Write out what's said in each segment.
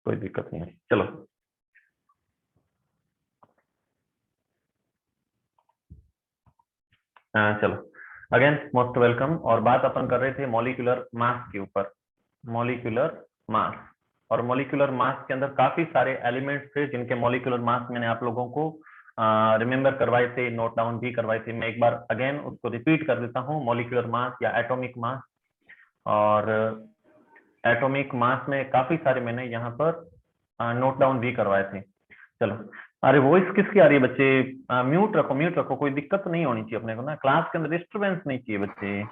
कोई दिक्कत नहीं है। चलो चलो अगेन मोस्ट वेलकम। और बात अपन कर रहे थे मॉलिक्यूलर मास के ऊपर। मॉलिक्यूलर मास, और मॉलिक्यूलर मास के अंदर काफी सारे एलिमेंट्स थे जिनके मॉलिक्यूलर मास मैंने आप लोगों को रिमेम्बर करवाए थे, नोट डाउन भी करवाए थे। मैं एक बार अगेन उसको रिपीट कर देता हूँ। मॉलिक्यूलर मास या एटॉमिक मास, और एटॉमिक मास में काफी सारे मैंने यहाँ पर नोट डाउन भी करवाए थे। चलो, अरे वॉइस किसकी आ रही है बच्चे? म्यूट रखो, म्यूट रखो, कोई दिक्कत नहीं होनी चाहिए अपने को ना, क्लास के अंदर डिस्टरबेंस नहीं चाहिए बच्चे।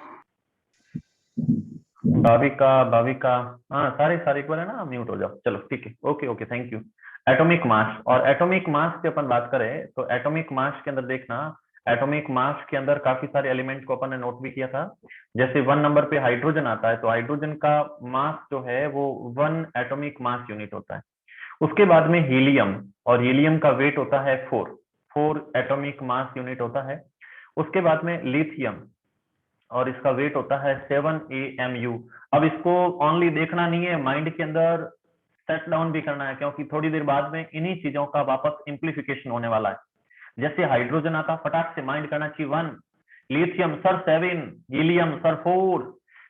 भाविका, भाविका, हाँ सारे सारे एक बार है ना, म्यूट हो जाओ। चलो ठीक है, okay okay, thank you. Atomic mass, और एटॉमिक मास की अपन बात करें तो एटॉमिक मास के अंदर देखना, एटॉमिक मास के अंदर काफी सारे एलिमेंट को अपन ने नोट भी किया था। जैसे 1 नंबर पे हाइड्रोजन आता है, तो हाइड्रोजन का मास जो है वो 1 एटॉमिक मास यूनिट होता है। उसके बाद में हीलियम, और हीलियम का वेट होता है 4 एटॉमिक मास यूनिट होता है। उसके बाद में लिथियम, और इसका वेट होता है 7 AMU। अब इसको ओनली देखना नहीं है, माइंड के अंदर सेट डाउन भी करना है, क्योंकि थोड़ी देर बाद में इन्हीं चीजों का वापस इम्प्लीफिकेशन होने वाला है। जैसे हाइड्रोजन आता, फटाक से माइंड करना चाहिए 1, lithium sir 7, helium sir 4,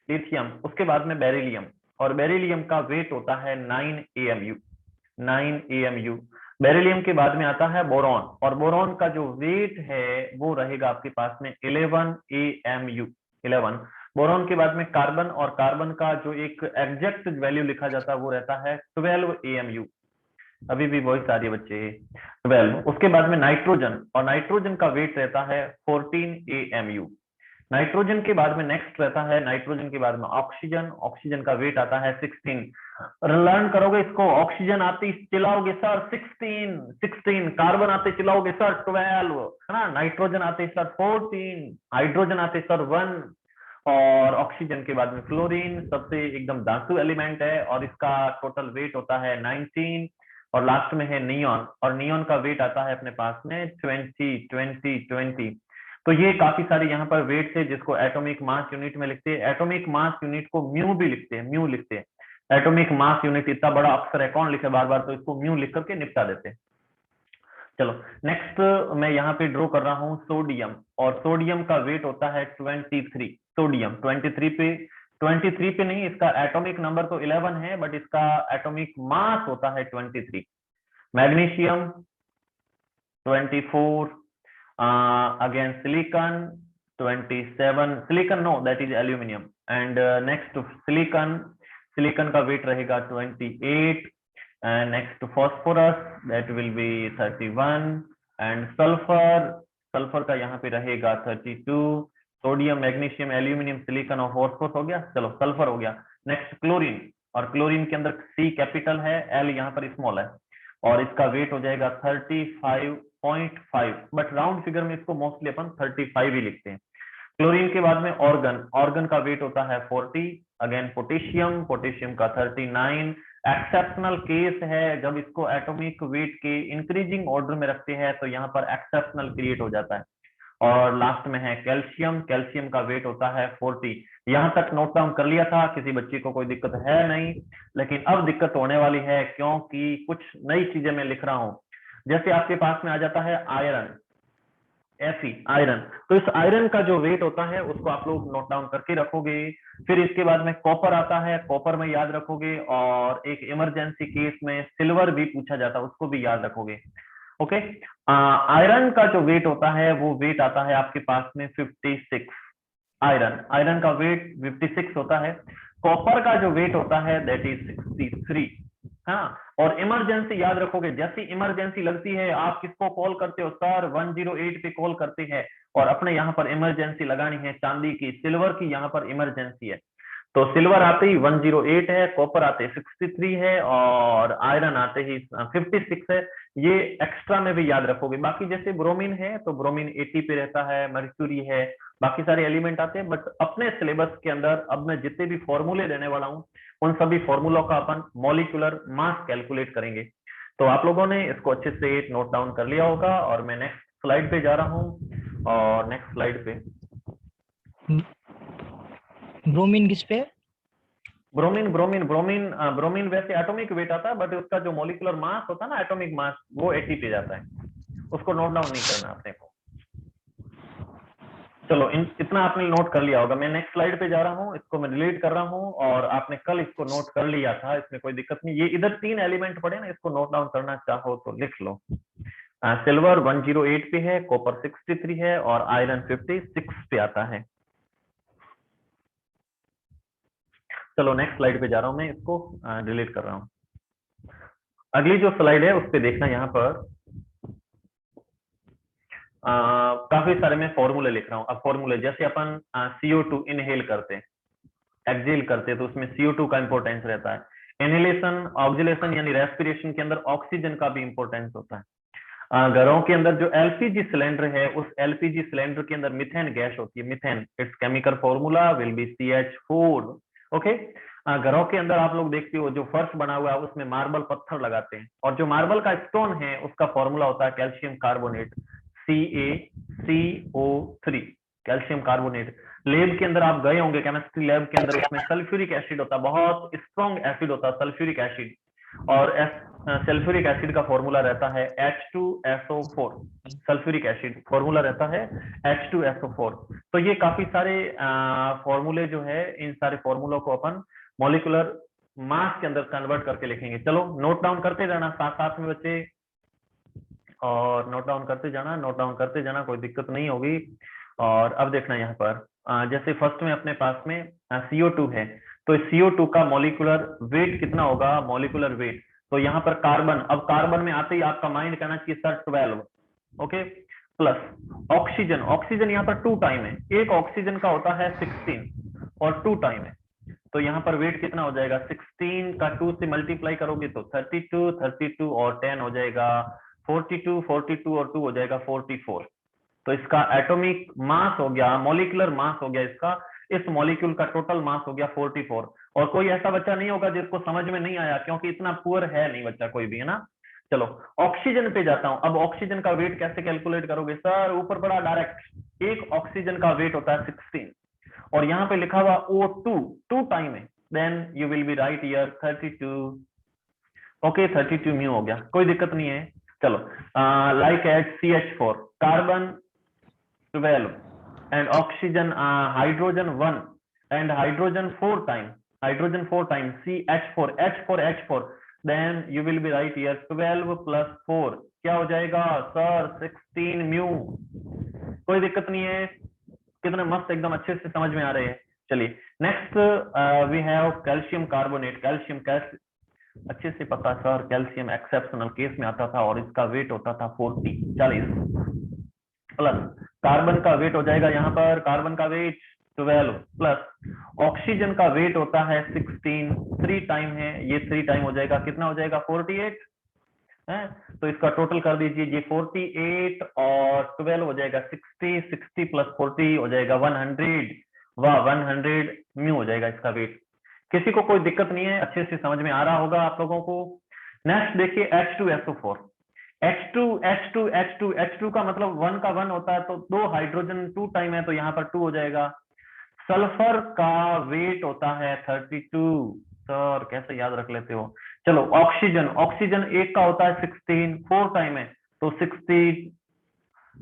lithium. उसके बाद में बेरिलियम, और बेरिलियम का वेट होता है 9 AMU, 9 AMU। बेरिलियम के बाद में आता है बोरॉन, और बोरॉन का जो वेट है वो रहेगा आपके पास में 11 AMU, 11। बोरॉन के बाद में कार्बन, और कार्बन का जो एक एग्जैक्ट वैल्यू लिखा जाता है वो रहता है 12 AMU। अभी भी वॉइस आ रही है बच्चे? 12। उसके बाद में नाइट्रोजन, और नाइट्रोजन का वेट रहता है 14 AMU। नाइट्रोजन के बाद में नेक्स्ट रहता है, नाइट्रोजन के बाद में ऑक्सीजन, ऑक्सीजन का वेट आता है 16। लर्न करोगे इसको, ऑक्सीजन आते चिल्लाओगे सर 16, कार्बन आते चिल्लाओगे सर 12, है ना, नाइट्रोजन आते सर 14, हाइड्रोजन आते सर 1, और ऑक्सीजन के बाद में फ्लोरीन सबसे एकदम धातु एलिमेंट है, और इसका टोटल वेट होता है 19। और लास्ट में है नियॉन, और नियॉन का वेट आता है अपने पास में 20। तो ये काफी सारे यहाँ पर वेट थे जिसको एटॉमिक मास यूनिट में लिखते हैं। एटॉमिक मास यूनिट को म्यू भी लिखते हैं, म्यू लिखते हैं। एटॉमिक मास यूनिट इतना बड़ा अक्षर है, कौन लिखे बार बार, तो इसको म्यू लिख करके निपटा देते हैं। चलो नेक्स्ट मैं यहाँ पे ड्रॉ कर रहा हूँ सोडियम, और सोडियम का वेट होता है 23। सोडियम 23 पे नहीं, इसका एटॉमिक नंबर तो 11 है, बट इसका एटॉमिक मास होता है 23। Magnesium 24, again silicon 27, silicon no, that is aluminum, and next silicon का वेट रहेगा 28, and next phosphorus that will be 31, and sulfur का यहाँ पे रहेगा 32। सोडियम, मैग्नीशियम, एल्यूमिनियम, सिलिकॉन और फॉस्फोरस हो गया। चलो सल्फर हो गया। नेक्स्ट क्लोरीन, और क्लोरीन के अंदर C कैपिटल है, L यहाँ पर स्मॉल है, और इसका वेट हो जाएगा 35.5, बट राउंड फिगर में इसको मोस्टली अपन 35 ही लिखते हैं। क्लोरीन के बाद में ऑर्गन का वेट होता है 40। अगेन पोटेशियम का 39। एक्सेप्शनल केस है जब इसको एटॉमिक वेट के इंक्रीजिंग ऑर्डर में रखते हैं, तो यहाँ पर एक्सेप्शनल क्रिएट हो जाता है। और लास्ट में है कैल्शियम का वेट होता है 40। यहां तक नोट डाउन कर लिया था, किसी बच्चे को कोई दिक्कत है नहीं, लेकिन अब दिक्कत होने वाली है क्योंकि कुछ नई चीजें मैं लिख रहा हूं। जैसे आपके पास में आ जाता है आयरन, Fe, आयरन, तो इस आयरन का जो वेट होता है उसको आप लोग नोट डाउन करके रखोगे। फिर इसके बाद में कॉपर आता है, कॉपर में याद रखोगे, और एक इमरजेंसी केस में सिल्वर भी पूछा जाता है, उसको भी याद रखोगे। ओके, आयरन का जो वेट होता है वो वेट आता है आपके पास में 56। आयरन का वेट 56 होता है। कॉपर का जो वेट होता है दैट इज 63। हाँ, और इमरजेंसी याद रखोगे, जैसी इमरजेंसी लगती है आप किसको कॉल करते हो सर? 108 पे कॉल करते हैं, और अपने यहाँ पर इमरजेंसी लगानी है चांदी की, सिल्वर की यहाँ पर इमरजेंसी है। तो सिल्वर आते ही 108 है, कॉपर आते ही 63 है, और आयरन आते ही 56 है। ये एक्स्ट्रा में भी याद रखोगे। बाकी जैसे ब्रोमीन है तो ब्रोमीन 80 पे रहता है, मर्क्यूरी है, बाकी सारे एलिमेंट आते हैं। बट अपने सिलेबस के अंदर अब मैं जितने भी फॉर्मूले देने वाला हूँ उन सभी फॉर्मूलों का अपन मॉलिक्यूलर मास कैलकुलेट करेंगे। तो आप लोगों ने इसको अच्छे से नोट डाउन कर लिया होगा, और मैं नेक्स्ट स्लाइड पे जा रहा हूँ। और नेक्स्ट स्लाइड पे ब्रोमीन किस पे? ब्रोमीन ब्रोमीन ब्रोमीन ब्रोमीन वैसे एटॉमिक वेट आता है, बट उसका जो मॉलिक्यूलर मास होता है ना, एटॉमिक मास, वो 80 पे जाता है। उसको नोट डाउन नहीं करना अपने को। चलो इतना आपने नोट कर लिया होगा। मैं नेक्स्ट स्लाइड पे जा रहा हूँ, इसको मैं डिलीट कर रहा हूँ, और आपने कल इसको नोट कर लिया था, इसमें कोई दिक्कत नहीं। ये इधर 3 एलिमेंट पड़े ना, इसको नोट डाउन करना चाहो तो लिख लो। सिल्वर 108 पे है, कॉपर 63 है, और आयरन 56 पे आता है। चलो नेक्स्ट स्लाइड पे जा रहा हूं, मैं इसको डिलीट कर रहा हूं। अगली जो स्लाइड है उस पे देखना, यहाँ पर काफी सारे मैं फॉर्मूले लिख रहा हूँ। अब फॉर्मूले जैसे अपन CO2 इनहेल करते हैं, एक्सेल करते हैं, तो उसमें CO2 का इंपॉर्टेंस रहता है। इनहेलेशन, ऑक्सीलेशन यानी रेस्पिरेशन के अंदर ऑक्सीजन का भी इंपॉर्टेंस होता है। घरों के अंदर जो एलपीजी सिलेंडर है, उस एलपीजी सिलेंडर के अंदर मिथेन गैस होती है। Methane, it's chemical formula will be CH4। Okay. घरों के अंदर आप लोग देखते हो जो फर्श बना हुआ है उसमें मार्बल पत्थर लगाते हैं, और जो मार्बल का स्टोन है उसका फॉर्मूला होता है calcium carbonate, CaCO3, calcium carbonate. Lab के अंदर आप गए होंगे, केमिस्ट्री लैब के अंदर, उसमें सल्फ्यूरिक एसिड होता है, बहुत स्ट्रॉन्ग एसिड होता है सल्फ्यूरिक एसिड, और सल्फ्यूरिक एसिड का फॉर्मूला रहता है H2SO4। सल्फ्यूरिक एसिड फॉर्मूला रहता है H2SO4। तो ये काफी सारे फॉर्मूले जो है, इन सारे फॉर्मूलों को अपन मॉलिक्यूलर मास के अंदर कन्वर्ट करके लिखेंगे। चलो नोट डाउन करते जाना साथ साथ में बच्चे, और नोट डाउन करते जाना, नोट डाउन करते जाना, कोई दिक्कत नहीं होगी। और अब देखना यहाँ पर जैसे फर्स्ट में अपने पास में CO2 है, तो CO2 का मॉलिक्यूलर वेट कितना होगा, मॉलिक्यूलर वेट। तो यहाँ पर कार्बन, अब कार्बन में आते ही आपका माइंड कहना चाहिए sir 12, okay, plus oxygen. Oxygen यहाँ पर 2 टाइम है, एक ऑक्सीजन का होता है 16 और 2 टाइम है, तो यहाँ पर वेट कितना हो जाएगा, 16 का 2 से मल्टीप्लाई करोगे तो 32, 32 और 10 हो जाएगा 42, 42 और 2 हो जाएगा 44। तो इसका एटॉमिक मास हो गया, मॉलिक्यूलर मास हो गया इसका, इस मॉलिक्यूल का टोटल मास हो गया 44। और कोई ऐसा बच्चा नहीं होगा जिसको समझ में नहीं आया, क्योंकि इतना पुअर है नहीं बच्चा कोई भी, है ना। चलो ऑक्सीजन पे जाता हूं। अब ऑक्सीजन का वेट कैसे कैलकुलेट करोगे सर, ऊपर पड़ा डायरेक्ट, एक ऑक्सीजन का वेट होता है 16, और यहाँ पे लिखा हुआ O2 2 टाइम है, then you will be right here 32। Okay 32 mu हो गया, कोई दिक्कत नहीं है। चलो like at CH4, carbon 12 and oxygen hydrogen 1 and hydrogen 4 time, hydrogen 4 time CH4, H4, then you will be right here 12 plus 4 क्या हो जाएगा सर 16 म्यू। कोई दिक्कत नहीं है, कितने मस्त एकदम अच्छे से समझ में आ रहे हैं। चलिए next we have calcium carbonate. Calcium अच्छे से पता सर, कैल्शियम एक्सेप्शनल केस में आता था और इसका वेट होता था 40 प्लस कार्बन का वेट हो जाएगा यहाँ पर, कार्बन का वेट 12 प्लस ऑक्सीजन का वेट होता है 16, 3 टाइम है, ये 3 टाइम हो जाएगा, कितना हो जाएगा 48 है। तो इसका टोटल कर दीजिए, ये 48 और 12 हो जाएगा 60, 60 प्लस 40 हो जाएगा 100। वाह 100 म्यू हो जाएगा इसका वेट। किसी को कोई दिक्कत नहीं है, अच्छे से समझ में आ रहा होगा आप लोगों को। नेक्स्ट देखिए H2SO4। H2 का मतलब 1 का 1 होता है, तो 2 हाइड्रोजन 2 टाइम है, तो यहाँ पर 2 हो जाएगा। सल्फर का वेट होता है 32। सर कैसे याद रख लेते हो। चलो ऑक्सीजन, ऑक्सीजन एक का होता है 16, 4 टाइम है, तो 60,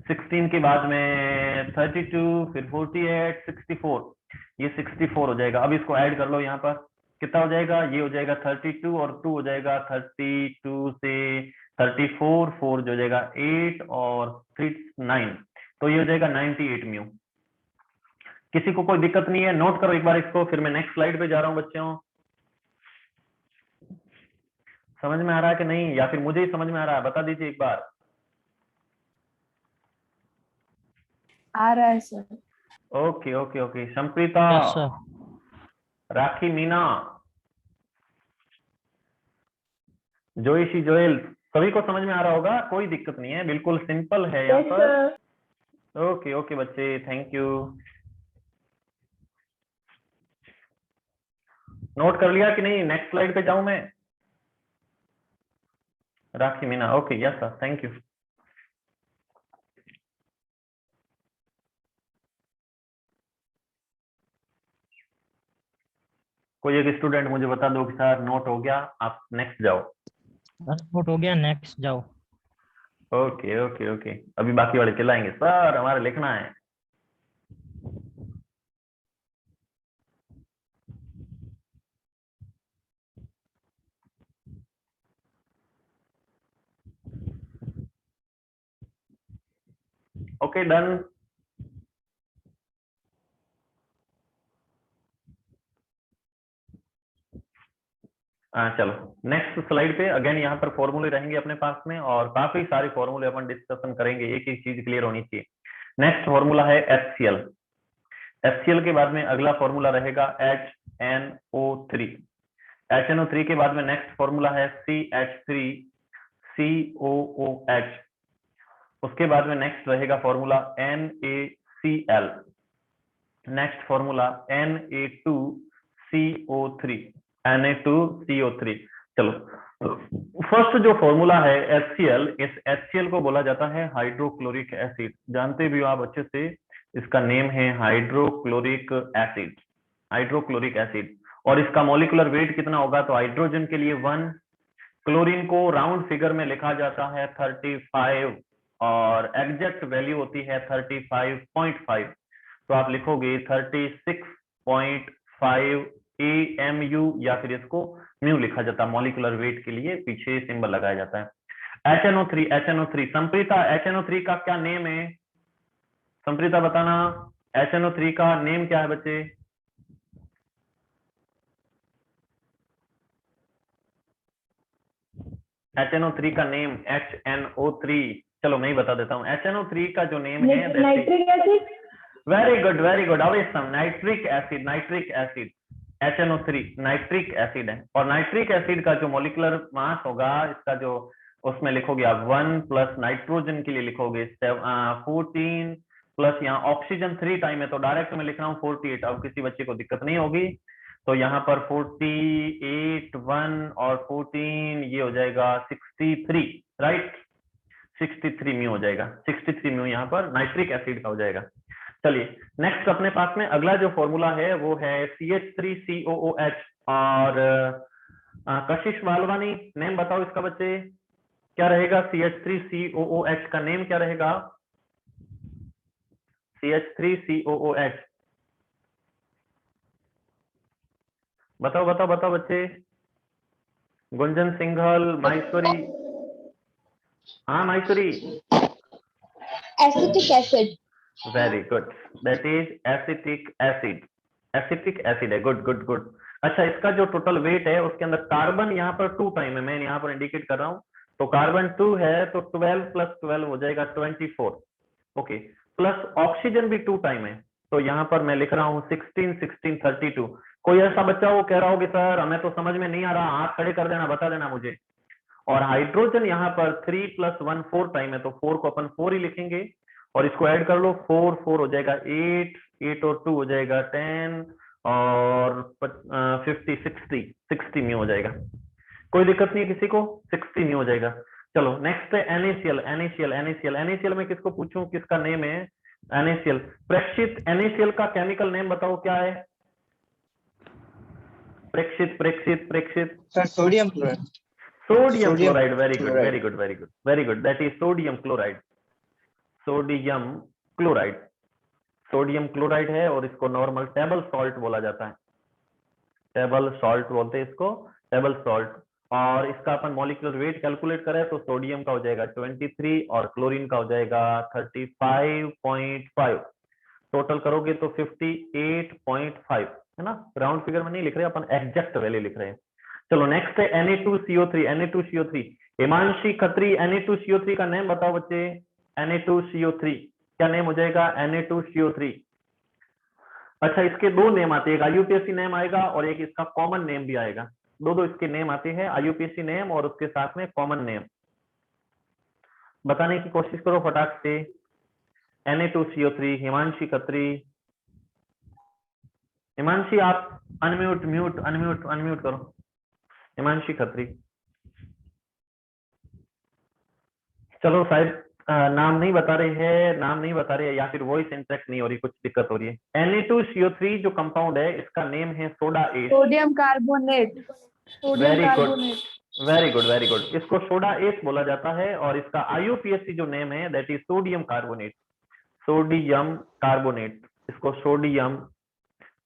16 के बाद में 32, फिर 48, 64, ये 64 हो जाएगा। अब इसको ऐड कर लो, यहाँ पर कितना हो जाएगा, ये हो जाएगा 32 और 2 हो जाएगा 32 से 34, 4 जो हो जाएगा 8 और 3 9, तो ये हो जाएगा 98 म्यू। किसी को कोई दिक्कत नहीं है, नोट करो एक बार इसको, फिर मैं नेक्स्ट स्लाइड पे जा रहा हूँ बच्चों। समझ में आ रहा है कि नहीं, या फिर मुझे ही समझ में आ रहा है, बता दीजिए एक बार। आ रहा है सर। ओके ओके ओके, संप्रीता, राखी, मीना, जोईशी, जोएल, सभी को समझ में आ रहा होगा, कोई दिक्कत नहीं है, बिल्कुल सिंपल है यहाँ पर। ओके ओके बच्चे, थैंक यू। नोट कर लिया कि नहीं, नेक्स्ट स्लाइड पे जाऊं मैं। Rakhi, Meena, okay yes sir, thank you. कोई एक स्टूडेंट मुझे बता दो कि सर नोट हो गया, आप नेक्स्ट जाओ। नोट हो गया, नेक्स्ट जाओ। ओके ओके ओके, अभी बाकी वाले चिल्लाएंगे सर हमारे लिखना है। Okay done. चलो नेक्स्ट स्लाइड पे। अगेन यहाँ पर फॉर्मूले रहेंगे अपने पास में, और काफी सारे फॉर्मूले अपन डिस्कशन करेंगे, एक एक चीज क्लियर होनी चाहिए। नेक्स्ट फॉर्मूला है HCl। HCl के बाद में अगला फॉर्मूला रहेगा HNO3। HNO3 के बाद में नेक्स्ट फॉर्मूला है CH3COOH। उसके बाद में नेक्स्ट रहेगा formula NaCl। Next formula Na2CO3। Na2CO3। चलो फर्स्ट जो फॉर्मूला है HCl, इस HCl को बोला जाता है हाइड्रोक्लोरिक एसिड। जानते भी हो आप अच्छे से, इसका नेम है हाइड्रोक्लोरिक एसिड। Hydrochloric acid. और इसका मॉलिक्यूलर वेट कितना होगा, तो हाइड्रोजन के लिए 1, क्लोरीन को राउंड फिगर में लिखा जाता है 35, और एग्जैक्ट वैल्यू होती है 35.5। तो आप लिखोगे 36.5 AMU, या फिर इसको म्यू लिखा जाता है। मॉलिक्यूलर वेट के लिए पीछे सिंबल लगाया जाता है। HNO3 संप्रीता, HNO3 का क्या नेम है? संप्रीता बताना, HNO3 का नेम क्या है बच्चे? HNO3 का नेम HNO3, चलो मैं ही बता देता हूँ। HNO3 का जो नेम है nitric acid. Very good awesome, nitric acid. Nitric acid HNO3 nitric acid है। और नाइट्रिक एसिड का जो मॉलिक्यूलर मास होगा इसका, जो उसमें लिखोगे आप 1 प्लस नाइट्रोजन के लिए लिखोगे 14 प्लस यहाँ ऑक्सीजन 3 टाइम है, तो डायरेक्ट मैं लिख रहा हूँ 48। अब किसी बच्चे को दिक्कत नहीं होगी, तो यहाँ पर 48 1 और 14 ये हो जाएगा 63, राइट? 63 म्यू हो जाएगा। 63 म्यू यहाँ पर नाइट्रिक एसिड का हो जाएगा। चलिए नेक्स्ट अपने पास में अगला जो फॉर्मूला है वो है CH3COOH। और कशिश वालवानी, नेम बताओ इसका बच्चे, क्या रहेगा? CH3COOH का नेम क्या रहेगा? CH3COOH बताओ बताओ बताओ बच्चे। गुंजन सिंघल, माहेश्वरी। हाँ Maheshwari. Acetic acid. Very good, that is acetic acid. Acetic acid है, गुड गुड गुड। अच्छा, इसका जो टोटल वेट है उसके अंदर कार्बन यहाँ पर 2 टाइम है, मैं यहाँ पर इंडिकेट कर रहा हूँ। तो कार्बन 2 है, तो 12 प्लस 12 हो जाएगा 24। ओके, प्लस ऑक्सीजन भी 2 टाइम है, तो यहाँ पर मैं लिख रहा हूँ 16 16 32। कोई ऐसा बच्चा वो कह रहा हो कि सर हमें तो समझ में नहीं आ रहा, हाथ खड़े कर देना, बता देना मुझे। और हाइड्रोजन यहाँ पर 3 प्लस 1 4 टाइम है, तो 4 को अपन 4 ही लिखेंगे, और इसको ऐड कर लो, 4 4 हो जाएगा 8, 8 और 2 हो जाएगा 10, और 50 60 में हो जाएगा। कोई दिक्कत नहीं है किसी को? 60 में हो जाएगा। चलो नेक्स्ट है NaCl में किसको पूछूं किसका नेम है? NaCl। प्रेक्षित, NaCl का केमिकल नेम बताओ क्या है? प्रेक्षित प्रेक्षित प्रेक्षित। Sir sodium chloride. Sodium chloride, very good chloride. Very good very good very good, that is sodium chloride. Sodium chloride, sodium chloride है, और इसको नॉर्मल टेबल सॉल्ट बोला जाता है। टेबल सॉल्ट बोलते हैं इसको, टेबल सॉल्ट। और इसका अपन मॉलिक्यूलर वेट कैलकुलेट करें तो सोडियम का हो जाएगा 23 और क्लोरीन का हो जाएगा 35.5। टोटल करोगे तो 58.5 है ना। राउंड फिगर में नहीं लिख रहे अपन, एग्जैक्ट वैल्यू लिख रहे हैं। चलो नेक्स्ट है Na2CO3। Na2CO3, Himanshi Khatri, Na2CO3 का नेम बताओ बच्चे। Na2CO3 क्या नेम हो जाएगा? Na2CO3। अच्छा, इसके 2 नेम आते हैं, एक IUPAC नेम आएगा और एक इसका कॉमन नेम भी आएगा। दो इसके नेम आते हैं, IUPAC नेम और उसके साथ में कॉमन नेम। बताने की कोशिश करो फटाक से। Na2CO3, हिमांशी खत्री। हिमांशी आप अनम्यूट करो, हिमांशी खत्री। चलो शायद नाम नहीं बता रही है, नाम नहीं बता रही है, या फिर वॉइस इंटरेक्ट नहीं हो रही, कुछ दिक्कत हो रही है। Na2CO3 जो कंपाउंड है इसका नेम है soda S. Sodium carbonate. Sodium very good, carbonate. Very good, very good. इसको सोडा एस बोला जाता है और इसका IUPAC जो नेम है that is sodium carbonate. Sodium carbonate, इसको सोडियम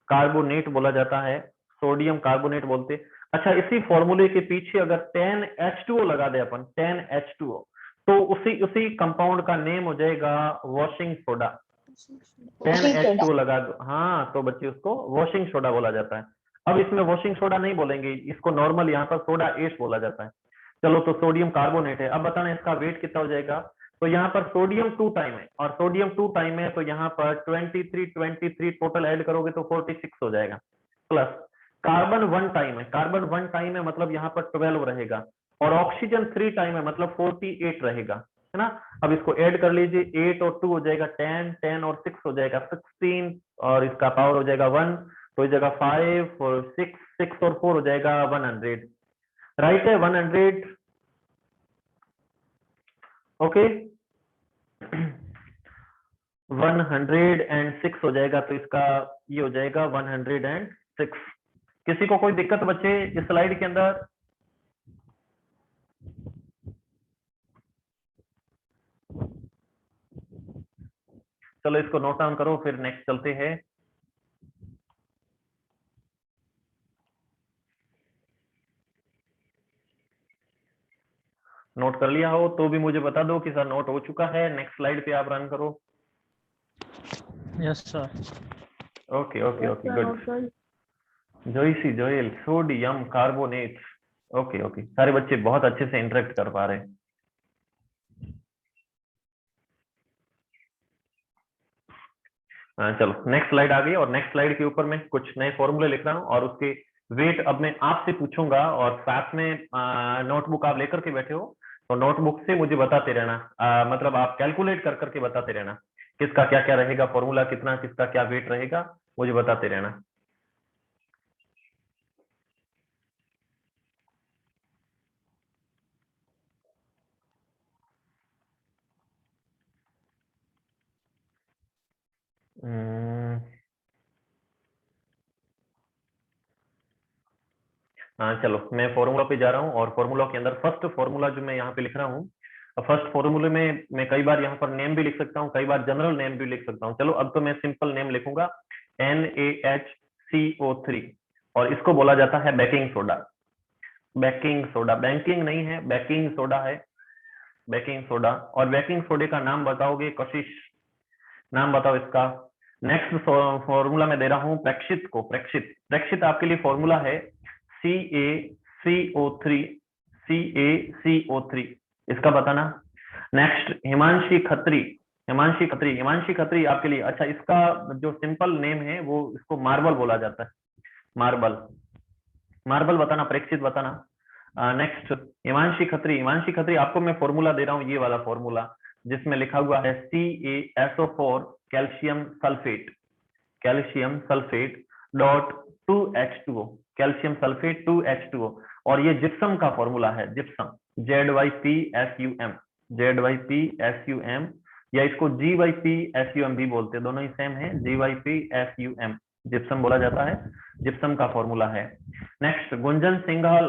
कार्बोनेट बोला जाता है, सोडियम कार्बोनेट बोलते। अच्छा, इसी फॉर्मूले के पीछे अगर 10H2O लगा दे अपन, 10H2O, तो उसी उसी कंपाउंड का नेम हो जाएगा वॉशिंग सोडा। 10H2O लगा दो, हाँ, तो बच्चे उसको वॉशिंग सोडा बोला जाता है। अब इसमें वॉशिंग सोडा नहीं बोलेंगे, इसको नॉर्मल यहाँ पर सोडा एस बोला जाता है। चलो, तो सोडियम कार्बोनेट है। अब बताना इसका वेट कितना हो जाएगा। तो यहाँ पर सोडियम 2 टाइम है और सोडियम 2 टाइम है, तो यहाँ पर 23 टोटल ऐड करोगे तो 46 हो जाएगा। प्लस कार्बन 1 टाइम है, कार्बन 1 टाइम है मतलब यहाँ पर 12 रहेगा, और ऑक्सीजन 3 टाइम है मतलब 48 रहेगा, है ना। अब इसको ऐड कर लीजिए, 8 और 2 हो जाएगा 10, 10 और 6 हो जाएगा 16, और इसका पावर हो जाएगा 1, तो इस जगह 5 और 6, 6 और 4 हो जाएगा 100। राइट है, 100। ओके, 106 हो जाएगा, तो इसका ये हो जाएगा 106। किसी को कोई दिक्कत बच्चे इस स्लाइड के अंदर? चलो इसको नोट डाउन करो, फिर नेक्स्ट चलते हैं। नोट कर लिया हो तो भी मुझे बता दो कि सर नोट हो चुका है। नेक्स्ट स्लाइड पे आप रन करो। Yes sir. Okay okay okay, good. Joicy Joel, sodium carbonate. Okay okay, सारे बच्चे बहुत अच्छे से इंटरेक्ट कर पा रहे हैं। चलो नेक्स्ट स्लाइड आ गई, और नेक्स्ट स्लाइड के ऊपर मैं कुछ नए फॉर्मूले लिख रहा हूँ और उसके वेट अब मैं आपसे पूछूंगा, और साथ में नोटबुक आप लेकर के बैठे हो, तो नोटबुक से मुझे बताते रहना, मतलब आप कैलकुलेट कर करके बताते रहना किसका क्या क्या रहेगा, फॉर्मूला कितना, किसका क्या वेट रहेगा, मुझे बताते रहना। हाँ चलो, मैं फॉर्मूला पे जा रहा हूँ, और फॉर्मूला के अंदर फर्स्ट फॉर्मूला जो मैं यहाँ पे लिख रहा हूँ, फर्स्ट फॉर्मूले में मैं कई बार यहाँ पर नेम भी लिख सकता हूँ, कई बार जनरल नेम भी लिख सकता हूँ। चलो अब तो मैं सिंपल नेम लिखूंगा, NaHCO3, और इसको बोला जाता है baking soda. Baking soda, banking नहीं है, बेकिंग सोडा है, बेकिंग सोडा। और बेकिंग सोडे का नाम बताओगे कशिश, नाम बताओ इसका। नेक्स्ट फॉर्मूला मैं दे रहा हूँ प्रेक्षित को, प्रेक्षित, प्रेक्षित आपके लिए फॉर्मूला है CaCO3, CaCO3, इसका बताना। नेक्स्ट हिमांशी खत्री, हिमांशी खत्री, हिमांशी खत्री आपके लिए। अच्छा, इसका जो सिंपल नेम है वो इसको मार्बल बोला जाता है, मार्बल, मार्बल बताना, प्रेक्षित बताना। नेक्स्ट हिमांशी खत्री, हिमांशी खत्री आपको मैं फॉर्मूला दे रहा हूँ, ये वाला फॉर्मूला जिसमें लिखा हुआ है CaSO4 calcium sulphate, calcium sulphate dot 2H2O, calcium sulphate 2H2O, और ये जिप्सम का फॉर्मूला है, जिप्सम, ZYPSUM, ZYPSUM, या इसको GYPSUM भी बोलते हैं, दोनों ही सेम है, GYPSUM, जिप्सम बोला जाता है, जिप्सम का फॉर्मूला है। नेक्स्ट गुंजन सिंघल,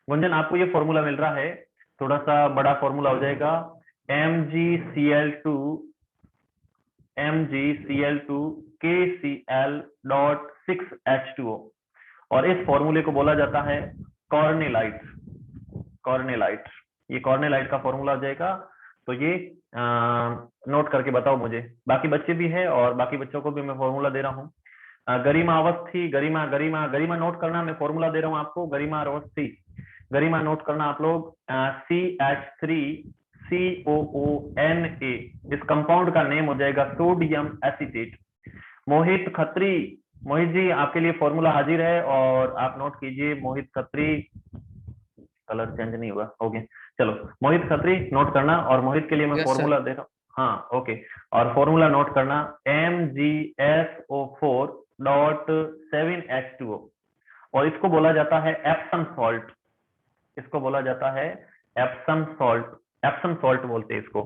गुंजन आपको ये फॉर्मूला मिल रहा है, थोड़ा सा बड़ा फॉर्मूला हो जाएगा, MgCl2, MgCl2 KCl dot 6H2O, और इस फॉर्मूले को बोला जाता है कॉर्नेलाइट, कॉर्नेलाइट, ये कॉर्नेलाइट का फॉर्मूला हो जाएगा। तो ये नोट करके बताओ मुझे, बाकी बच्चे भी है और बाकी बच्चों को भी मैं फॉर्मूला दे रहा हूँ। गरिमा अवस्थी, गरिमा, गरिमा, गरिमा नोट करना, मैं फॉर्मूला दे रहा हूँ आपको, गरिमा अवस्थी, गरिमा नोट करना आप लोग, CH3COONA, इस कंपाउंड का नेम हो जाएगा सोडियम एसीटेट। मोहित खत्री, मोहित जी आपके लिए फॉर्मूला हाजिर है, और आप नोट कीजिए, मोहित खत्री, कलर चेंज नहीं हुआ, ओके चलो, मोहित खत्री नोट करना, और मोहित के लिए मैं फॉर्मूला दे रहा हूँ, हाँ ओके, और फॉर्मूला नोट करना MgSO4 डॉट 7H2O, और इसको बोला जाता है एप्सम सॉल्ट, इसको बोला जाता है एप्सम सॉल्ट, एप्सम सॉल्ट बोलते हैं इसको।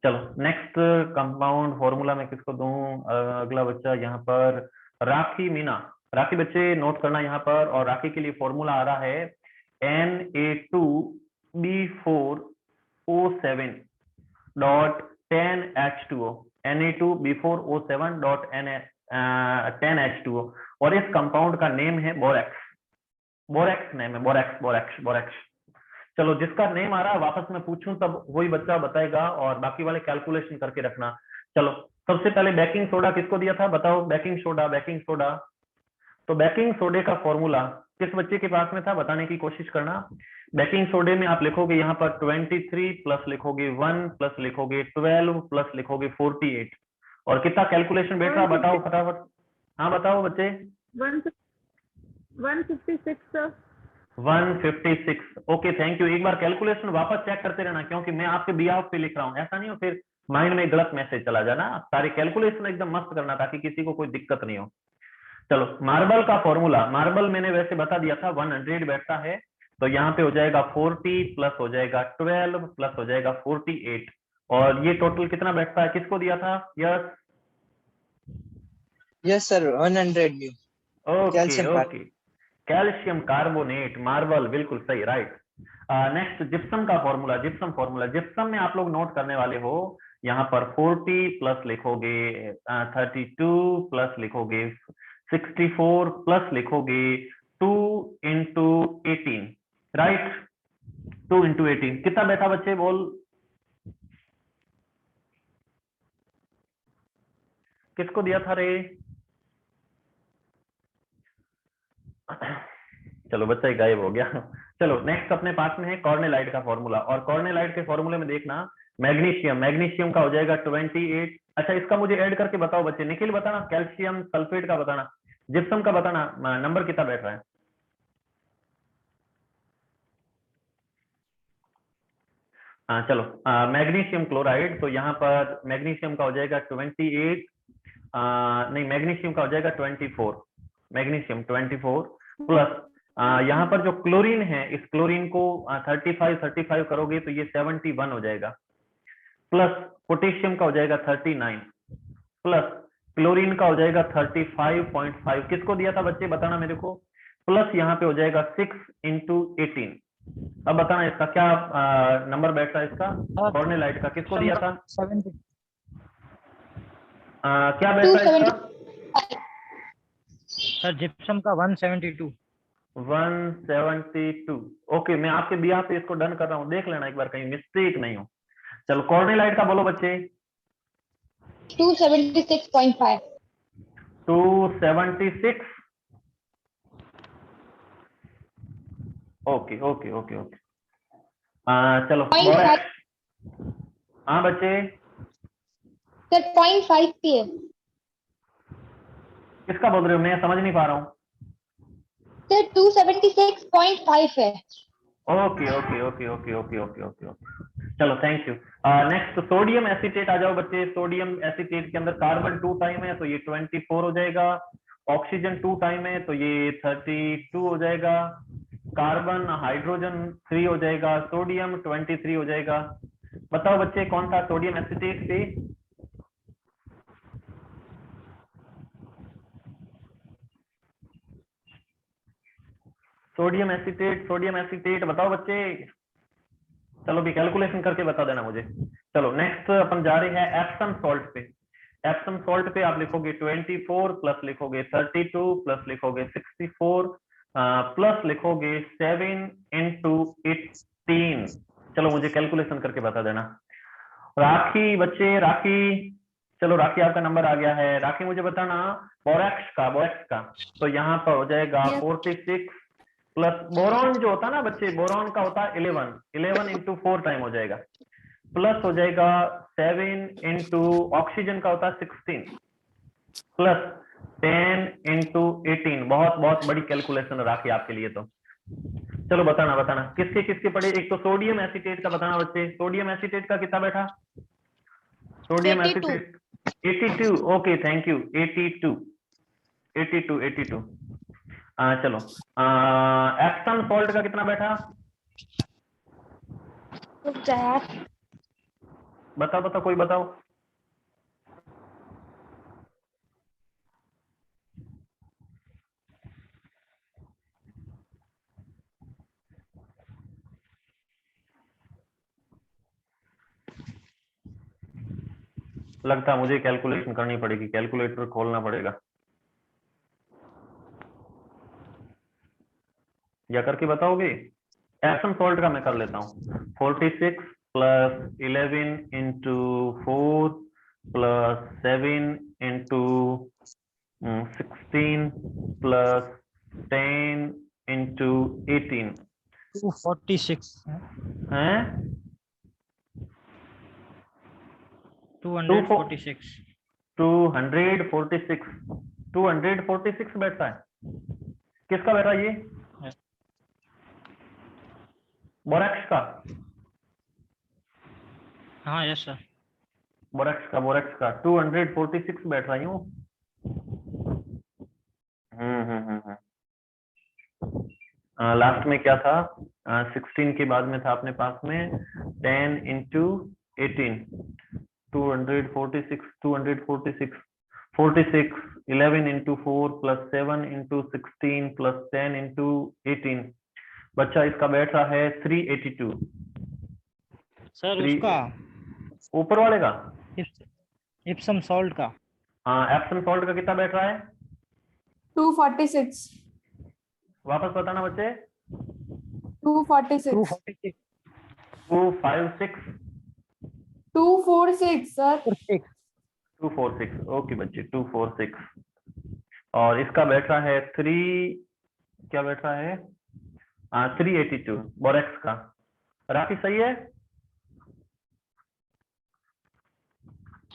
चलो नेक्स्ट कंपाउंड फॉर्मूला में किसको दूं? अगला बच्चा यहाँ पर राखी मीना। राखी बच्चे नोट करना यहाँ पर, और राखी के लिए फॉर्मूला आ रहा है Na2B4O7.10H2O, Na2B4O7.10H2O, और इस कंपाउंड का नेम है बोरेक्स। बोरेक्स नेम है, बोरेक्स बोरेक्स बोरेक्स। चलो जिसका नेम आ रहा है वापस मैं पूछूं तब वही बच्चा बताएगा, और बाकी वाले कैलकुलेशन करके रखना। चलो सबसे पहले बेकिंग सोडा किसको दिया था बताओ? Baking soda, baking soda. तो बेकिंग सोडे का फॉर्मूला किस बच्चे के पास में था बताने की कोशिश करना। बेकिंग सोडे में आप लिखोगे यहाँ पर 23 प्लस लिखोगे 1 प्लस लिखोगे 12 प्लस लिखोगे 48, और कितना कैलकुलेशन बैठ रहा बताओ फटाफट। हाँ बताओ बच्चे। 156 सर। 156। Okay thank you. एक बार कैलकुलेशन वापस चेक करते रहना, क्योंकि मैं आपके बिहाफ पे लिख रहा हूँ, ऐसा नहीं हो फिर माइंड में गलत मैसेज चला जाना। सारे कैलकुलेशन एकदम मस्त करना ताकि किसी को कोई दिक्कत नहीं हो। चलो मार्बल का फॉर्मूला, मार्बल मैंने वैसे बता दिया था 100 बैठता है, तो यहाँ पे हो जाएगा 40 प्लस हो जाएगा 12 प्लस हो जाएगा 48, और ये टोटल कितना बैठता है? किसको दिया था? Yes yes sir 100 new. Okay okay, calcium carbonate marble, बिल्कुल सही, राइट। नेक्स्ट जिप्सम का फॉर्मूला, जिप्सम फॉर्मूला, जिप्सम में आप लोग नोट करने वाले हो यहाँ पर 40 प्लस लिखोगे 32 प्लस लिखोगे 64 प्लस लिखोगे 2 इंटू 18, राइट। 2 इंटू 18 कितना बैठा बच्चे? बोल किसको दिया था रे? चलो बच्चा ही गायब हो गया। चलो नेक्स्ट अपने पास में है कॉर्नेलाइट का फॉर्मूला, और कॉर्नेलाइट के फॉर्मूले में देखना मैग्नीशियम, मैग्नीशियम का हो जाएगा 28। अच्छा इसका मुझे ऐड करके बताओ बच्चे, निखिल बताना कैल्शियम सल्फेट का बताना, जिप्सम का बताना नंबर कितना बैठ रहा है। चलो मैग्नीशियम क्लोराइड, तो यहाँ पर मैग्नीशियम का हो जाएगा 28, नहीं मैग्नीशियम का हो जाएगा 24, मैग्नीशियम 24 प्लस यहाँ पर जो क्लोरीन है, इस क्लोरीन को 35 करोगे तो ये 71 हो जाएगा, प्लस पोटेशियम का हो जाएगा 39, प्लस क्लोरीन का हो जाएगा 35.5। किसको दिया था बच्चे बताना मेरे को? प्लस यहाँ पे हो जाएगा 6 इंटू 18। अब बताना इसका क्या नंबर बैठता है इसका कॉर्नेलाइट का? किसको दिया था? 70 क्या बैठता है इसका? सर जिप्सम का 172। 172। ओके मैं आपके बिहार पे इसको डन कर रहा हूँ, देख लेना एक बार कहीं मिस्टेक नहीं हो। चलो कॉर्नेलाइट का बोलो बच्चे। 276.5। 276। Okay okay okay okay. चलो बोरेक्स। हाँ बच्चे सर 0.5 पे है। किसका बोल रहे हो? मैं समझ नहीं पा रहा हूँ। सर 276.5 है। Okay okay okay okay okay okay okay okay चलो thank you. Next sodium acetate आ जाओ बच्चे। सोडियम एसीटेट के अंदर कार्बन 2 टाइम है तो ये 24 हो जाएगा, ऑक्सीजन 2 टाइम है तो ये 32 हो जाएगा, कार्बन हाइड्रोजन 3 हो जाएगा, सोडियम 23 हो जाएगा। बताओ बच्चे कौन सा सोडियम एसीटेट पे? सोडियम एसीटेट बताओ बच्चे। चलो भी कैलकुलेशन करके बता देना मुझे। चलो नेक्स्ट अपन जा रहे हैं एप्सम सॉल्ट पे। एप्सम सॉल्ट पे आप लिखोगे 24 प्लस लिखोगे 32 प्लस लिखोगे 64 प्लस लिखोगे 7 इंटू 18। चलो मुझे कैलकुलेशन करके बता देना। राखी बच्चे, राखी, चलो राखी आपका नंबर आ गया है। राखी मुझे बताना बोरेक्स का तो यहाँ पर हो जाएगा 46 प्लस बोरॉन जो होता है ना बच्चे, बोरॉन का होता है 11 इंटू 4 टाइम हो जाएगा, प्लस हो जाएगा 7 इंटू ऑक्सीजन का होता है 16 प्लस 10 इंटू 18। बहुत बहुत बड़ी कैलकुलेशन राखी आपके लिए तो। चलो बताना किसके किसके पड़े। एक तो सोडियम एसीटेट का बताना बच्चे। सोडियम एसीटेट का कितना बैठा? Sodium acetate 82। Okay thank you. 82। चलो एप्सम सॉल्ट का कितना बैठा? रुक जा यार। बताओ बताओ, कोई बताओ। लगता है मुझे कैलकुलेशन करनी पड़ेगी, कैलकुलेटर खोलना पड़ेगा, या करके बताओगे? एप्सम सॉल्ट का मैं कर लेता हूँ। 46 plus 11 into 4 plus 7 into 16 plus 10 into 18 246 है 246 246 246 बैठता है। किसका बैठा ये? बोरेक्स का। हाँ यस सर। बोरेक्स का 246 बैठ रही हूँ। लास्ट में क्या था? 16 के बाद में था अपने पास में 10 into 18 246 246 46 11 into 4 plus 7 into 16 plus 10 into 18 बच्चा इसका बैठ रहा है 382 सर उसका ऊपर वाले का। इप्सम सॉल्ट का। हाँ एप्सम सॉल्ट का कितना बैठ रहा है? 246 वापस बताना बच्चे। 246 246 256 246 सर। 246 ओके बच्चे 246 और इसका बैठ रहा है 3 क्या बैठ रहा है? 382 बोरेक्स का। राफी सही है?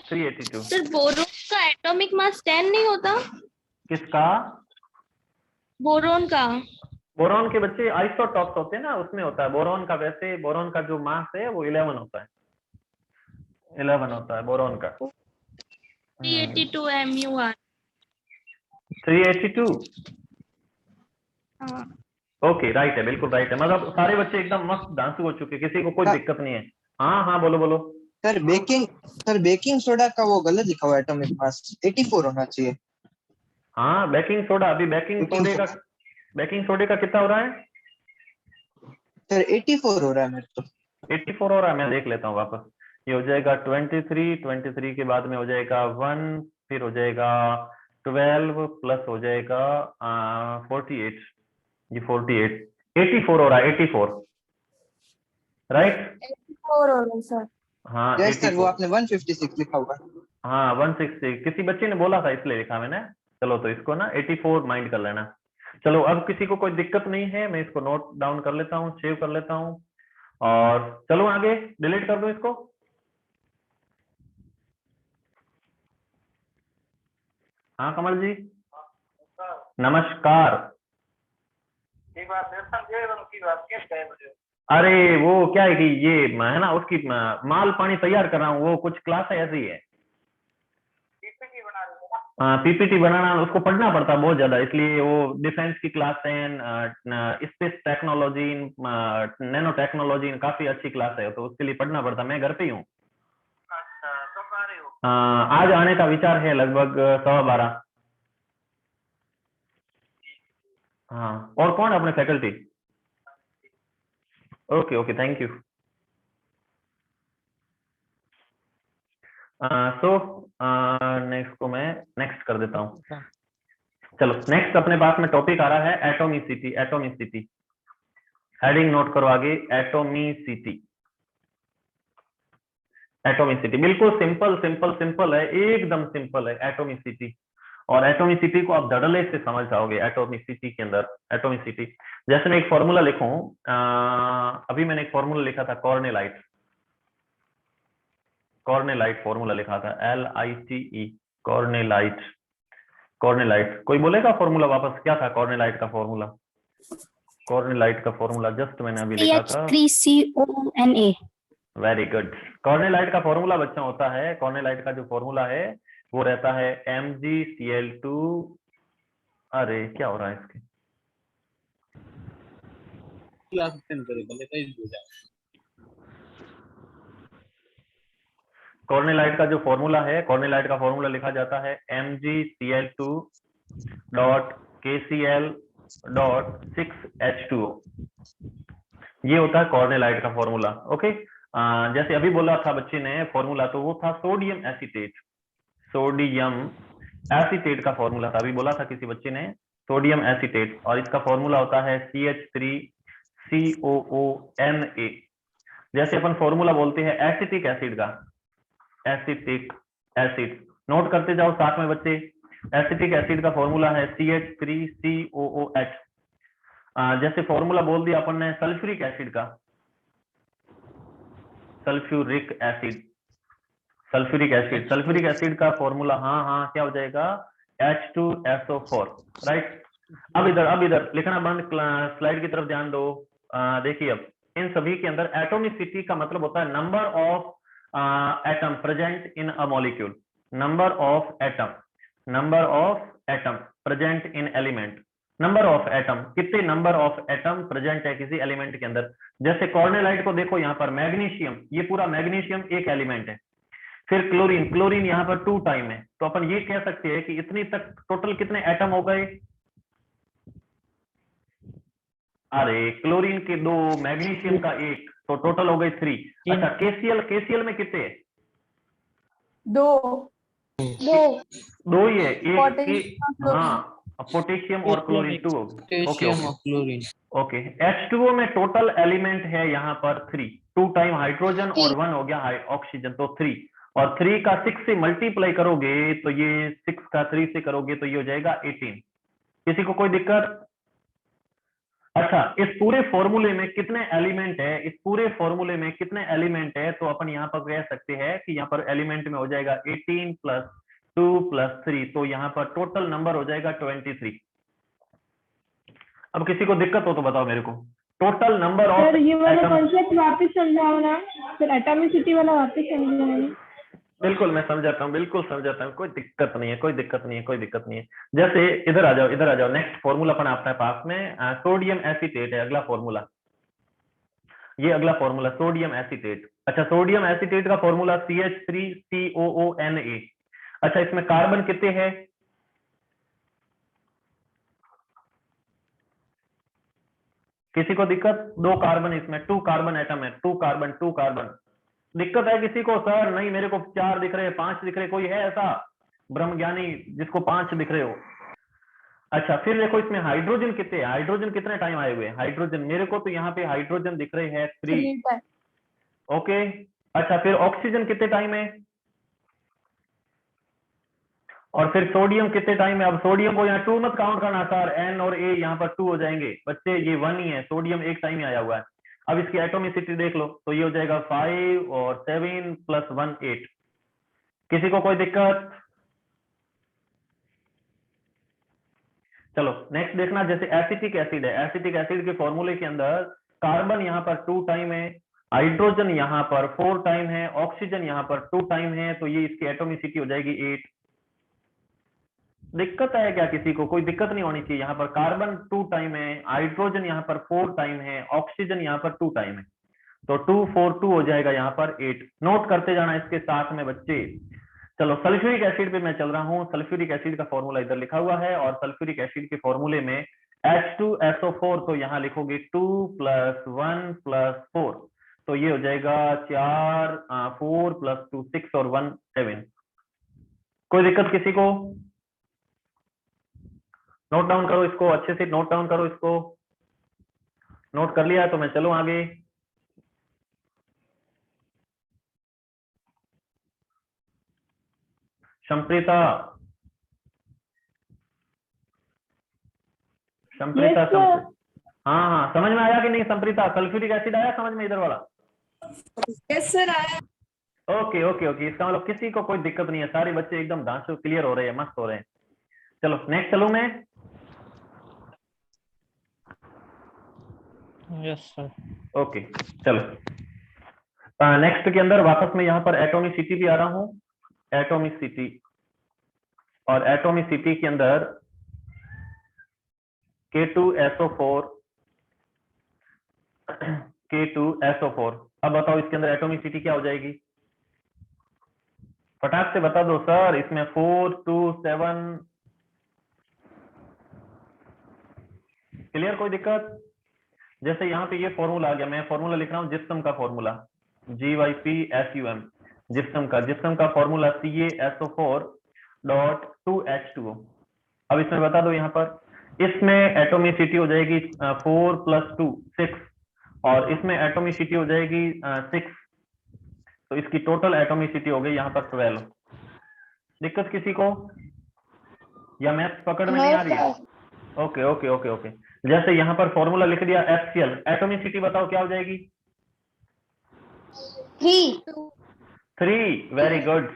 382 सर बोरोन का एटॉमिक मास 10 नहीं होता? किसका? बोरोन का। बोरॉन के बच्चे आइसोटॉप्स होते हैं ना, उसमें होता है बोरॉन का। वैसे बोरॉन का जो मास है वो 11 होता है, 11 होता है बोरॉन का। 382 MUR। 382 हाँ ओके राइट है, बिल्कुल राइट है। मतलब सारे बच्चे एकदम मस्त डांसू हो चुके, किसी को कोई दिक्कत नहीं है। हाँ हाँ बोलो बोलो। सर बेकिंग सोडा का वो गलत लिखा हुआ है, एटॉमिक मास 84 होना चाहिए। हाँ बेकिंग सोडा, अभी बेकिंग सोडे का कितना हो रहा है? सर 84 हो रहा है मेरे तो। 84 हो रहा है, मैं देख लेता हूँ वापस। ये हो जाएगा 23 के बाद में हो जाएगा 1, फिर हो जाएगा 12 प्लस हो जाएगा 48, ये 48 84 हो रहा है, 84 राइट। 84 हो रहा है सर। हाँ यस सर, वो 84। आपने 156 लिखा हुआ है। हाँ 160 किसी बच्चे ने बोला था इसलिए लिखा मैंने। चलो तो इसको ना 84 माइंड कर लेना। चलो अब किसी को कोई दिक्कत नहीं है, मैं इसको नोट डाउन कर लेता हूँ, सेव कर लेता हूँ और चलो आगे डिलीट कर दो इसको। हाँ कमल जी नमस्कार। अरे वो क्या है कि ये है ना उसकी माल पानी तैयार कर रहा हूँ, वो कुछ क्लास है ऐसी है। पीपीटी बनाना उसको पढ़ना पड़ता है बहुत ज्यादा, इसलिए वो डिफेंस की क्लास है, स्पेस टेक्नोलॉजी, नैनो टेक्नोलॉजी, काफी अच्छी क्लास है, तो उसके लिए पढ़ना पड़ता है। मैं घर पे ही हूँ। आज आने का विचार है लगभग 12:15। हाँ और कौन है अपने faculty? Okay okay thank you. So next को मैं नेक्स्ट कर देता हूँ। चलो नेक्स्ट अपने पास में टॉपिक आ रहा है एटोमिसिटी। एटोमिसिटी हेडिंग नोट करो आगे, एटोमिसिटी। एटोमिसिटी बिल्कुल सिंपल सिंपल सिंपल है, एकदम सिंपल है एटोमिसिटी। और एटोमिसिटी को आप धड़ल्ले से समझ जाओगे। एटोमिसिटी के अंदर एटोमिसिटी जैसे मैं एक फॉर्मूला लिखूं, अभी मैंने एक फॉर्मूला लिखा था कॉर्नेलाइट। कॉर्नेलाइट फॉर्मूला लिखा था LITE कॉर्नेलाइट। कॉर्नेलाइट कोई बोलेगा फॉर्मूला वापस, क्या था कॉर्नेलाइट का फॉर्मूला? कॉर्नेलाइट का फॉर्मूला जस्ट मैंने अभी लिखा था। CH3CONA। Very good. कॉर्नेलाइट का फॉर्मूला बच्चा होता है, कॉर्नेलाइट का जो फॉर्मूला है वो रहता है MgCl2। अरे क्या हो रहा है इसके? कॉर्नेलाइट का जो फॉर्मूला है, कॉर्नेलाइट का फॉर्मूला लिखा जाता है MgCl2 dot KCl dot 6H2O। ये होता है कॉर्नेलाइट का फॉर्मूला। ओके, जैसे अभी बोला था बच्चे ने फॉर्मूला, तो वो था सोडियम एसीटेट। सोडियम एसीटेट का फॉर्मूला था, अभी बोला था किसी बच्चे ने सोडियम एसीटेट, और इसका फॉर्मूला होता है CH3COONA। जैसे अपन फॉर्मूला बोलते हैं एसिटिक एसिड का, एसिटिक एसिड, नोट करते जाओ साथ में बच्चे। एसिटिक एसिड का फॉर्मूला है CH3COOH। जैसे फॉर्मूला बोल दिया अपन ने सल्फ्यूरिक एसिड का, sulphuric acid, sulphuric acid, sulphuric acid का फॉर्मूला हाँ क्या हो जाएगा, H2SO4, राइट। अब इधर लिखना बंद, स्लाइड की तरफ ध्यान दो। देखिए अब इन सभी के अंदर एटोमिसिटी का मतलब होता है number of atom present in a molecule, number of atom present in element, number of atom, कितने नंबर ऑफ एटम प्रेजेंट है किसी एलिमेंट के अंदर। जैसे कॉर्नेलाइट को देखो, यहाँ पर मैग्नीशियम, ये पूरा मैग्नीशियम एक एलिमेंट है। फिर क्लोरीन, क्लोरीन यहाँ पर 2 टाइम है, तो अपन ये कह सकते हैं कि इतनी तक टोटल कितने एटम हो गए। अरे क्लोरीन के 2, मैग्नीशियम का 1, तो टोटल हो गए 3। अच्छा केसीएल में कितने है, 2 दो ही है, एक पोटेशियम हाँ पोटेशियम और क्लोरीन 2 हो गए। पोटेशियम और क्लोरीन। ओके, H2O में टोटल एलिमेंट है यहाँ पर 3, 2 टाइम हाइड्रोजन और 1 हो गया ऑक्सीजन, तो 3, और 3 का 6 से मल्टीप्लाई करोगे तो ये 6 का 3 से करोगे तो ये हो जाएगा 18। किसी को कोई दिक्कत। अच्छा, इस पूरे फॉर्मूले में कितने एलिमेंट है, इस पूरे फॉर्मूले में कितने एलिमेंट है, तो अपन यहाँ पर कह सकते हैं कि यहाँ पर एलिमेंट में हो जाएगा 18 प्लस 2 प्लस 3, तो यहाँ पर टोटल नंबर हो जाएगा 23। अब किसी को दिक्कत हो तो बताओ मेरे को, टोटल नंबर ऑफ सर ये वाला कॉन्सेप्ट वापस समझाओ ना सर, एटॉमिसिटी वाला वापस समझाओ। बिल्कुल मैं समझाता हूँ, बिल्कुल समझाता हूँ, कोई दिक्कत नहीं है, कोई दिक्कत नहीं है, कोई दिक्कत नहीं है। जैसे इधर आ जाओ, नेक्स्ट फॉर्मूला अपन अपने पास में सोडियम एसीटेट है अगला फॉर्मूला, ये अगला फॉर्मूला सोडियम एसीटेट। अच्छा, सोडियम एसीटेट का फॉर्मूला CH3COONA। अच्छा, इसमें कार्बन कितने हैं, किसी को दिक्कत। 2 कार्बन, इसमें 2 कार्बन एटम है, 2 कार्बन। दिक्कत है किसी को, सर नहीं मेरे को 4 दिख रहे हैं, 5 दिख रहे, कोई है ऐसा ब्रह्मज्ञानी जिसको 5 दिख रहे हो। अच्छा, फिर देखो इसमें हाइड्रोजन कितने हैं, हाइड्रोजन कितने टाइम आए हुए हैं, हाइड्रोजन मेरे को तो यहाँ पे हाइड्रोजन दिख रहे हैं 3। ओके, अच्छा फिर ऑक्सीजन कितने टाइम है, और फिर सोडियम कितने टाइम है। अब सोडियम को यहाँ 2 मत काउंट करना सर, N और A यहाँ पर 2 हो जाएंगे बच्चे, ये 1 ही है, सोडियम एक टाइम ही आया हुआ है। अब इसकी एटोमिसिटी देख लो, तो ये हो जाएगा 5 और 7 प्लस 1 8। किसी को कोई दिक्कत। चलो नेक्स्ट देखना, जैसे एसिटिक एसिड है, एसिटिक एसिड के फॉर्मूले के अंदर कार्बन यहाँ पर 2 टाइम है, हाइड्रोजन यहाँ पर 4 टाइम है, ऑक्सीजन यहाँ पर 2 टाइम है, तो ये इसकी एटोमिसिटी हो जाएगी 8। दिक्कत है क्या किसी को, कोई दिक्कत नहीं होनी चाहिए। यहाँ पर कार्बन 2 टाइम है, हाइड्रोजन यहाँ पर 4 टाइम है, ऑक्सीजन यहाँ पर 2 टाइम है, तो 2 4 2 हो जाएगा यहाँ पर 8। नोट करते जाना इसके साथ में बच्चे। चलो सल्फ्यूरिक एसिड पे मैं चल रहा हूँ, सल्फ्यूरिक एसिड का फॉर्मूला इधर लिखा हुआ है, और सल्फ्यूरिक एसिड के फॉर्मूले में H2SO4, तो यहाँ लिखोगे 2 + 1 + 4, तो ये हो जाएगा 4 4 + 2 6 और 1 7। कोई दिक्कत किसी को। नोट डाउन करो इसको, अच्छे से नोट डाउन करो इसको। नोट कर लिया तो मैं चलूं आगे। संप्रीता, हाँ समझ में आया कि नहीं संप्रीता, सल्फ्यूरिक एसिड आया समझ में इधर वाला। यस सर आया। ओके ओके ओके, इसका मतलब किसी को कोई दिक्कत नहीं है, सारे बच्चे एकदम दांशो क्लियर हो रहे हैं, मस्त हो रहे हैं। चलो नेक्स्ट चलूं मैं। Yes sir. ओके चलो, नेक्स्ट के अंदर वापस में यहाँ पर एटोमिसिटी भी आ रहा हूँ, एटोमिसिटी, और एटोमिसिटी के अंदर K2SO4, K2SO4। अब बताओ इसके अंदर एटोमिसिटी क्या हो जाएगी। फटाक से बता दो सर, इसमें 4 2 7 क्लियर, कोई दिक्कत? जैसे यहाँ पे ये फॉर्मूला आ गया, मैं फॉर्मूला लिख रहा हूँ जिप्सम का फॉर्मूला, GYPSUM, जिप्सम का फॉर्मूला CaSO4.2H2O। अब इसमें बता दो यहाँ पर, इसमें एटोमिसिटी हो जाएगी 4 + 2 6, और इसमें एटोमिसिटी हो जाएगी 6, तो इसकी टोटल एटोमिसिटी हो गई यहाँ पर 12। दिक्कत किसी को, या मैथ्स पकड़ में नहीं आ रही है? Okay okay okay okay. जैसे यहाँ पर फॉर्मूला लिख दिया HCl, एटोमिसिटी बताओ क्या हो जाएगी? 3 3, वेरी गुड।